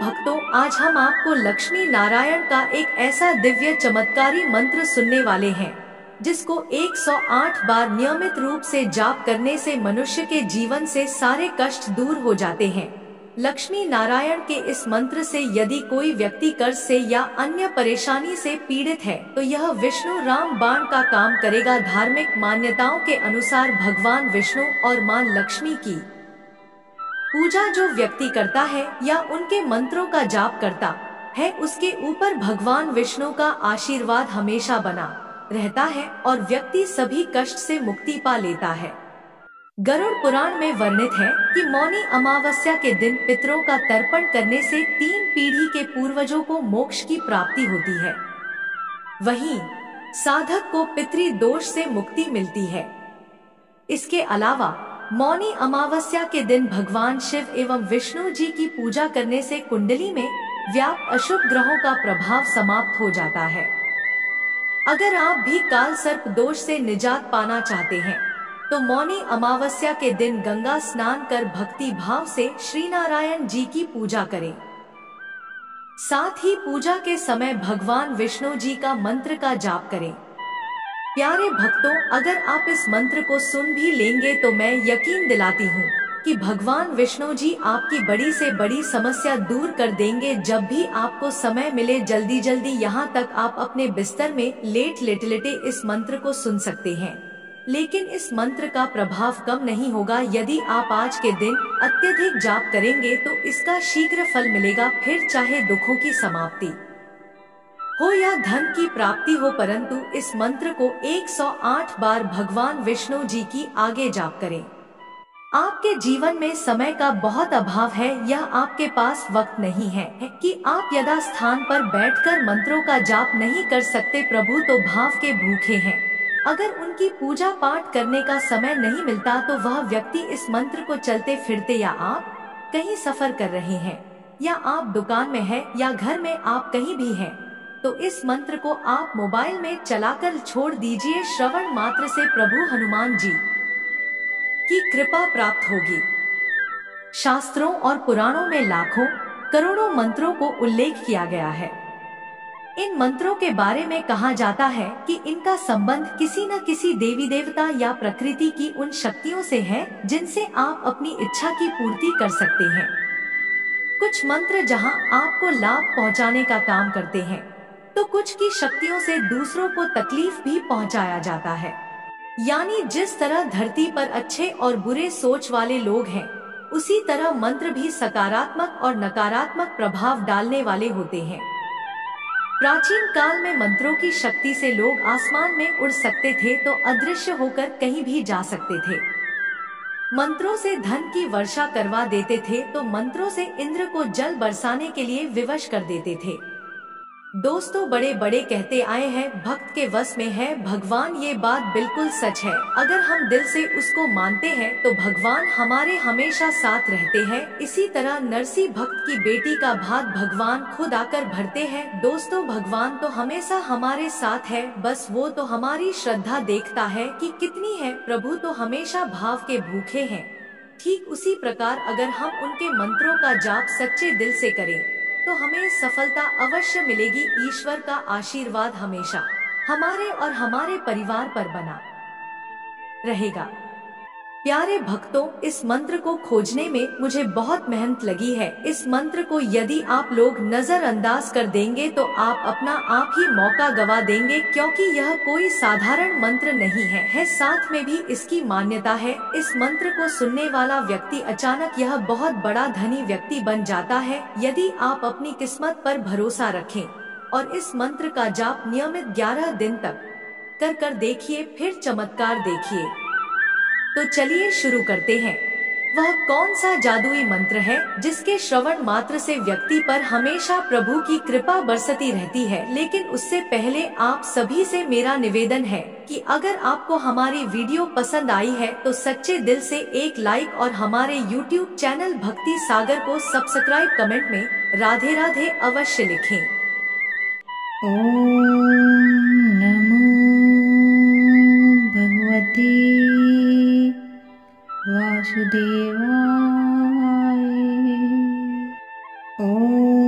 भक्तों, आज हम आपको लक्ष्मी नारायण का एक ऐसा दिव्य चमत्कारी मंत्र सुनने वाले हैं, जिसको 108 बार नियमित रूप से जाप करने से मनुष्य के जीवन से सारे कष्ट दूर हो जाते हैं। लक्ष्मी नारायण के इस मंत्र से यदि कोई व्यक्ति कर्ज से या अन्य परेशानी से पीड़ित है, तो यह विष्णु राम बाण का काम करेगा। धार्मिक मान्यताओं के अनुसार भगवान विष्णु और मां लक्ष्मी की पूजा जो व्यक्ति करता है या उनके मंत्रों का जाप करता है, उसके ऊपर भगवान विष्णु का आशीर्वाद हमेशा बना रहता है और व्यक्ति सभी कष्ट से मुक्ति पा लेता है। गरुड़ पुराण में वर्णित है कि मौनी अमावस्या के दिन पितरों का तर्पण करने से 3 पीढ़ी के पूर्वजों को मोक्ष की प्राप्ति होती है। वहीं साधक को पितृ दोष से मुक्ति मिलती है। इसके अलावा मौनी अमावस्या के दिन भगवान शिव एवं विष्णु जी की पूजा करने से कुंडली में व्याप्त अशुभ ग्रहों का प्रभाव समाप्त हो जाता है। अगर आप भी काल सर्प दोष से निजात पाना चाहते हैं, तो मौनी अमावस्या के दिन गंगा स्नान कर भक्ति भाव से श्री नारायण जी की पूजा करें। साथ ही पूजा के समय भगवान विष्णु जी का मंत्र का जाप करें। प्यारे भक्तों, अगर आप इस मंत्र को सुन भी लेंगे तो मैं यकीन दिलाती हूँ कि भगवान विष्णु जी आपकी बड़ी से बड़ी समस्या दूर कर देंगे। जब भी आपको समय मिले, जल्दी जल्दी यहाँ तक आप अपने बिस्तर में लेटे इस मंत्र को सुन सकते हैं। लेकिन इस मंत्र का प्रभाव कम नहीं होगा। यदि आप आज के दिन अत्यधिक जाप करेंगे तो इसका शीघ्र फल मिलेगा। फिर चाहे दुखों की समाप्ति हो या धन की प्राप्ति हो, परंतु इस मंत्र को 108 बार भगवान विष्णु जी की आगे जाप करें। आपके जीवन में समय का बहुत अभाव है या आपके पास वक्त नहीं है कि आप यथा स्थान पर बैठकर मंत्रों का जाप नहीं कर सकते। प्रभु तो भाव के भूखे हैं। अगर उनकी पूजा पाठ करने का समय नहीं मिलता, तो वह व्यक्ति इस मंत्र को चलते फिरते, या आप कहीं सफर कर रहे हैं, या आप दुकान में हैं, या घर में आप कहीं भी हैं, तो इस मंत्र को आप मोबाइल में चलाकर छोड़ दीजिए। श्रवण मात्र से प्रभु हनुमान जी की कृपा प्राप्त होगी। शास्त्रों और पुराणों में लाखों करोड़ों मंत्रों को उल्लेख किया गया है। इन मंत्रों के बारे में कहा जाता है कि इनका संबंध किसी न किसी देवी देवता या प्रकृति की उन शक्तियों से है जिनसे आप अपनी इच्छा की पूर्ति कर सकते हैं। कुछ मंत्र जहां आपको लाभ पहुंचाने का काम करते हैं, तो कुछ की शक्तियों से दूसरों को तकलीफ भी पहुंचाया जाता है। यानी जिस तरह धरती पर अच्छे और बुरे सोच वाले लोग हैं, उसी तरह मंत्र भी सकारात्मक और नकारात्मक प्रभाव डालने वाले होते हैं। प्राचीन काल में मंत्रों की शक्ति से लोग आसमान में उड़ सकते थे, तो अदृश्य होकर कहीं भी जा सकते थे। मंत्रों से धन की वर्षा करवा देते थे, तो मंत्रों से इंद्र को जल बरसाने के लिए विवश कर देते थे। दोस्तों, बड़े बड़े कहते आए हैं, भक्त के वश में है भगवान। ये बात बिल्कुल सच है। अगर हम दिल से उसको मानते हैं तो भगवान हमारे हमेशा साथ रहते हैं। इसी तरह नरसी भक्त की बेटी का भाग भगवान खुद आकर भरते हैं। दोस्तों, भगवान तो हमेशा हमारे साथ है, बस वो तो हमारी श्रद्धा देखता है कि कितनी है। प्रभु तो हमेशा भाव के भूखे हैं। ठीक उसी प्रकार अगर हम उनके मंत्रों का जाप सच्चे दिल से करें, तो हमें सफलता अवश्य मिलेगी। ईश्वर का आशीर्वाद हमेशा हमारे और हमारे परिवार पर बना रहेगा। प्यारे भक्तों, इस मंत्र को खोजने में मुझे बहुत मेहनत लगी है। इस मंत्र को यदि आप लोग नजरअंदाज कर देंगे तो आप अपना आप ही मौका गवा देंगे, क्योंकि यह कोई साधारण मंत्र नहीं है। साथ में भी इसकी मान्यता है, इस मंत्र को सुनने वाला व्यक्ति अचानक यह बहुत बड़ा धनी व्यक्ति बन जाता है। यदि आप अपनी किस्मत पर भरोसा रखें और इस मंत्र का जाप नियमित 11 दिन तक कर देखिए, फिर चमत्कार देखिए। तो चलिए शुरू करते हैं। वह कौन सा जादुई मंत्र है जिसके श्रवण मात्र से व्यक्ति पर हमेशा प्रभु की कृपा बरसती रहती है? लेकिन उससे पहले आप सभी से मेरा निवेदन है कि अगर आपको हमारी वीडियो पसंद आई है तो सच्चे दिल से एक लाइक और हमारे YouTube चैनल भक्ति सागर को सब्सक्राइब, कमेंट में राधे राधे अवश्य लिखें। ओम नमो भगवते वासुदेवाय। ओम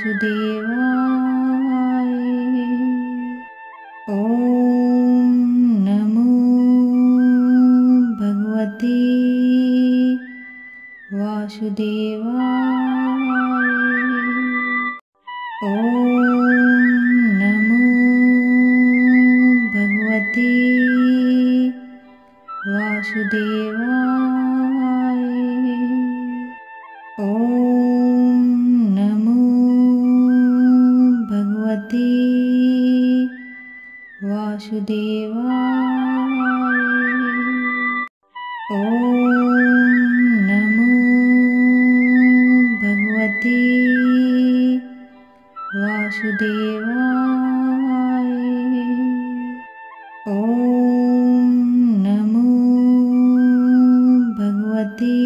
वासुदेवाय। ॐ नमो भगवते वासुदेवाय। ॐ नमो भगवते वासुदेवाय। ॐ नमो भगवते वासुदेवाय। ॐ नमो भगवते वासुदेवाय। ॐ नमो भगवते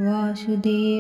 वासुदेवाय।